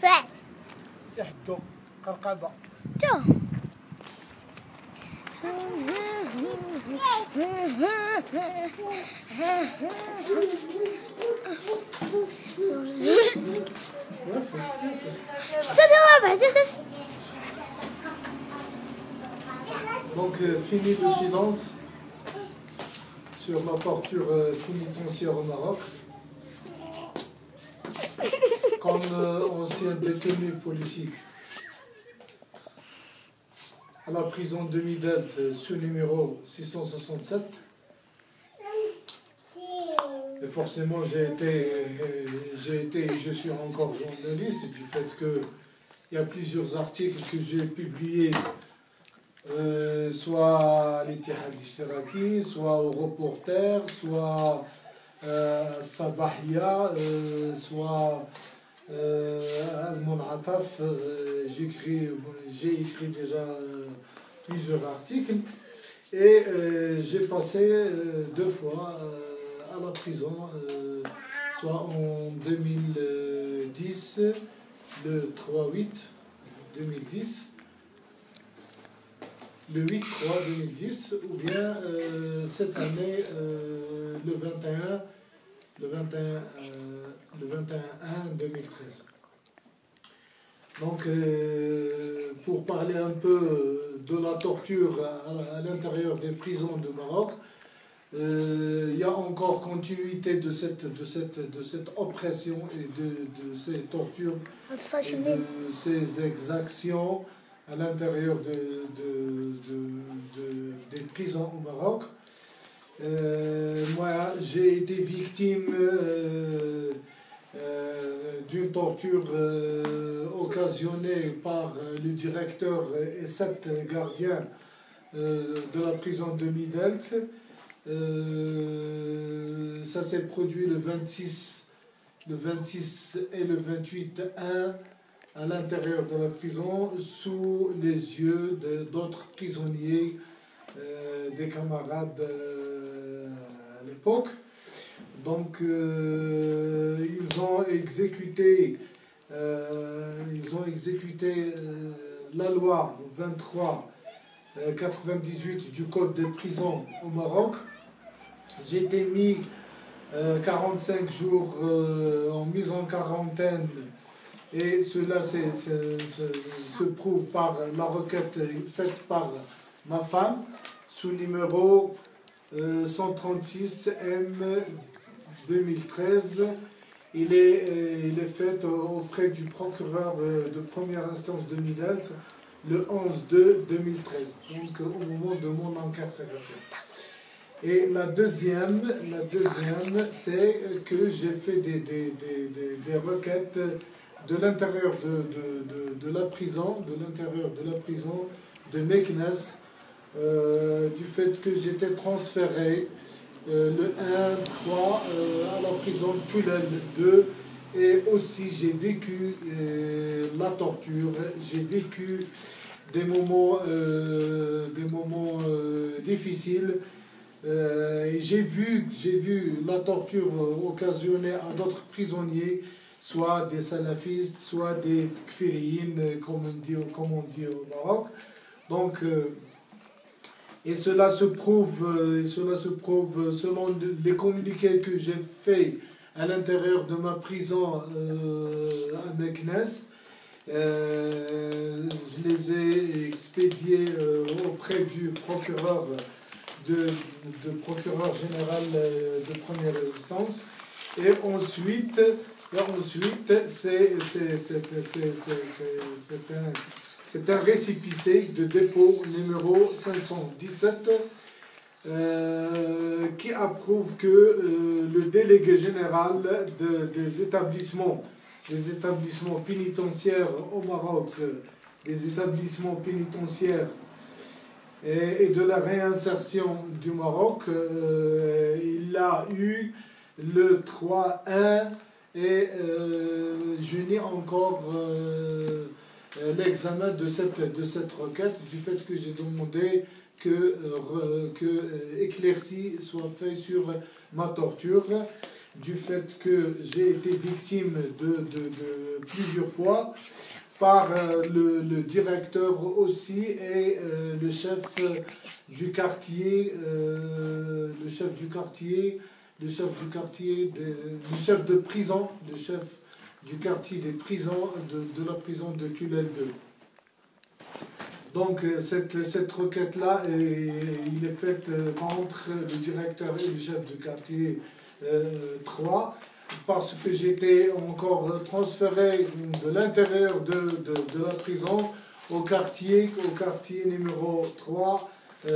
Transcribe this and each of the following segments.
فعل سحدو قرقبة تو Donc, fini le silence sur la torture pénitentiaire au Maroc. Comme ancien détenu politique à la prison de Midelt, sous numéro 667. Et forcément, j'ai été et je suis encore journaliste du fait qu'il y a plusieurs articles que j'ai publiés, soit à l'Ittihad al-Ishtiraki, soit au Reporter, soit à Sabahia, soit Al-Mun'ataf. J'ai écrit déjà plusieurs articles et j'ai passé 2 fois à la prison, soit en 2010, le 3-8 2010, le 8-3-2010, ou bien cette année, le 21-1-2013. Donc, pour parler un peu de la torture à l'intérieur des prisons de Maroc, il y a encore continuité de cette oppression et de ces tortures et de ces exactions à l'intérieur des prisons au Maroc. Moi, j'ai été victime d'une torture occasionnée par le directeur et 7 gardiens de la prison de Midelt. Ça s'est produit le 26 et le 28-1 à l'intérieur de la prison, sous les yeux d'autres prisonniers, des camarades à l'époque. Donc, ils ont exécuté la loi 23/98 du Code des prisons au Maroc. J'ai été mis 45 jours en mise en quarantaine, et cela se prouve par la requête faite par ma femme sous numéro 136 M 2013. Il est fait auprès du procureur de première instance de Midelt le 11/2/2013, donc au moment de mon incarcération. Et la deuxième, c'est que j'ai fait des requêtes de l'intérieur de la prison, de Meknès, du fait que j'étais transféré le 1-3 à la prison de Toulel 2, et aussi j'ai vécu la torture, j'ai vécu des moments difficiles. J'ai vu la torture occasionnée à d'autres prisonniers, soit des salafistes, soit des takfiriyin, comme on dit au Maroc. Donc, et cela se prouve selon les communiqués que j'ai faits à l'intérieur de ma prison à Meknès. Je les ai expédiés auprès du procureur procureur général de première instance, et ensuite c'est un récépissé de dépôt numéro 517 qui approuve que le délégué général des établissements pénitentiaires au Maroc, des établissements pénitentiaires et de la réinsertion du Maroc, il a eu le 3-1, et je nie encore l'examen de cette requête, du fait que j'ai demandé que éclaircie soit fait sur ma torture, du fait que j'ai été victime de plusieurs fois par le directeur aussi et le chef du quartier, le chef de prison, le chef du quartier des prisons, de la prison de Tulel 2. Donc cette requête-là, il est faite contre le directeur et le chef du quartier 3, parce que j'étais encore transféré de l'intérieur de la prison au quartier numéro 3,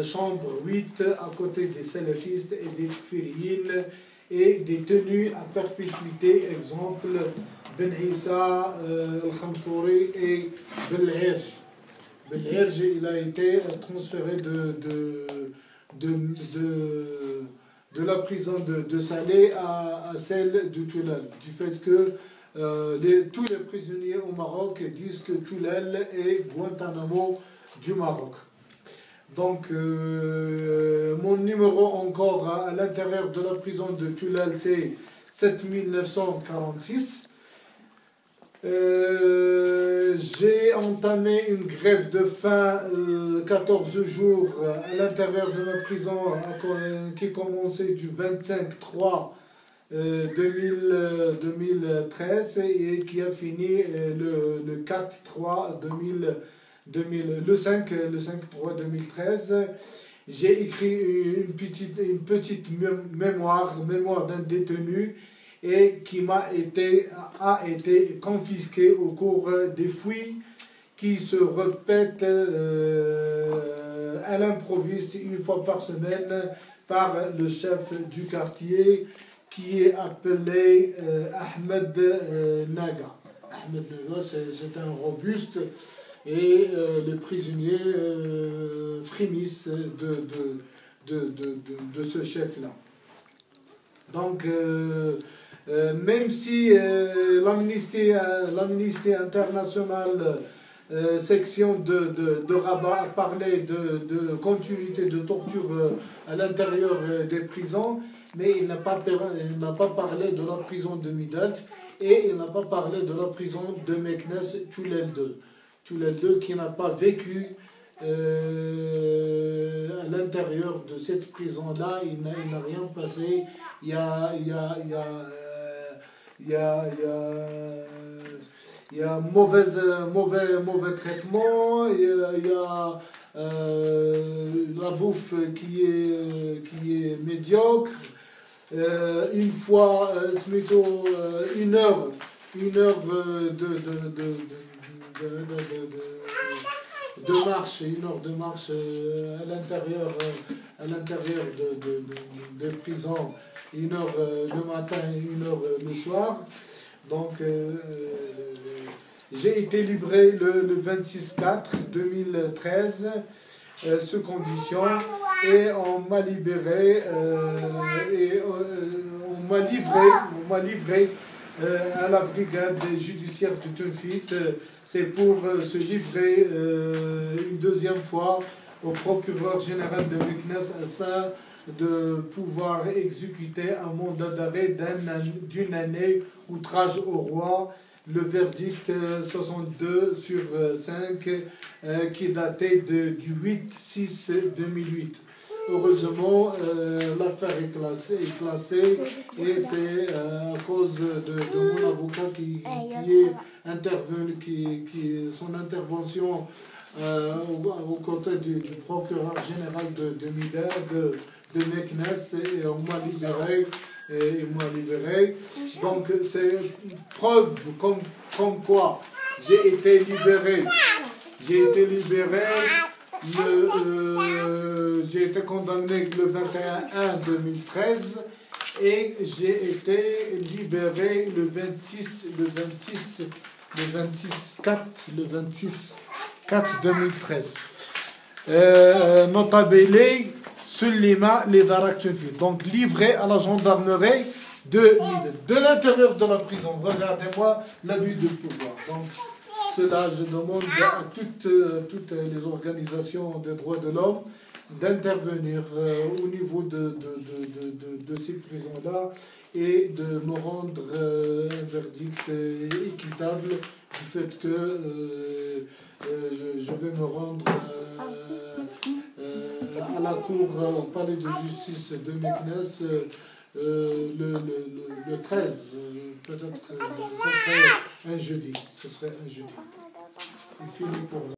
chambre 8, à côté des salafistes et des kfiriyines et des tenus à perpétuité, exemple Ben Issa, Al-Khamfouri et Belherj. Belherj, il a été transféré de la prison de Salé à celle de Toulal, du fait que tous les prisonniers au Maroc disent que Toulal est Guantanamo du Maroc. Donc, mon numéro encore à l'intérieur de la prison de Toulal, c'est 7946. J'ai entamé une grève de faim 14 jours à l'intérieur de ma prison qui commençait du 25/3/2013 et qui a fini le 5/3/2013. J'ai écrit une petite mémoire d'un détenu et qui a été confisqué au cours des fouilles qui se répètent à l'improviste une fois par semaine par le chef du quartier qui est appelé Ahmed Naga. Ahmed Naga, c'est un robuste et les prisonniers frémissent de ce chef-là. Donc, même si l'Amnesty internationale section de Rabat a parlé de continuité de torture à l'intérieur des prisons, mais il n'a pas parlé de la prison de Midat et il n'a pas parlé de la prison de Meknès Tulel 2. Tulel 2 qui n'a pas vécu à l'intérieur de cette prison-là, il n'a rien passé. Il y a mauvais traitement, il y a la bouffe qui est médiocre. Une fois, une heure de marche, à l'intérieur de prison, une heure le matin et une heure le soir. Donc, j'ai été libéré le 26/4/2013 sous condition et on m'a libéré on m'a livré à la brigade judiciaire de Tunfit. C'est pour se livrer une deuxième fois au procureur général de Meknès afin de pouvoir exécuter un mandat d'arrêt d'une année outrage au roi, le verdict 62/5 qui datait du 8/6/2008. Heureusement, l'affaire est classée et c'est à cause de mon avocat qui est intervenu, son intervention aux côtés du procureur général de Mider, de Meknès, et on m'a libéré. Donc c'est preuve comme quoi j'ai été libéré. J'ai été condamné le 21/1/2013 et j'ai été libéré le 26/4/2013. Notabile Sulima Lidarak Tunfi. Donc livré à la gendarmerie de l'intérieur de la prison. Regardez-moi l'abus de pouvoir. Donc cela, je demande à toutes les organisations des droits de l'homme d'intervenir au niveau de ces prisons-là et de me rendre un verdict équitable du fait que je vais me rendre à la cour, au palais de justice de Meknès le 13, peut-être ce serait un jeudi. Ce serait un jeudi. Il finit pour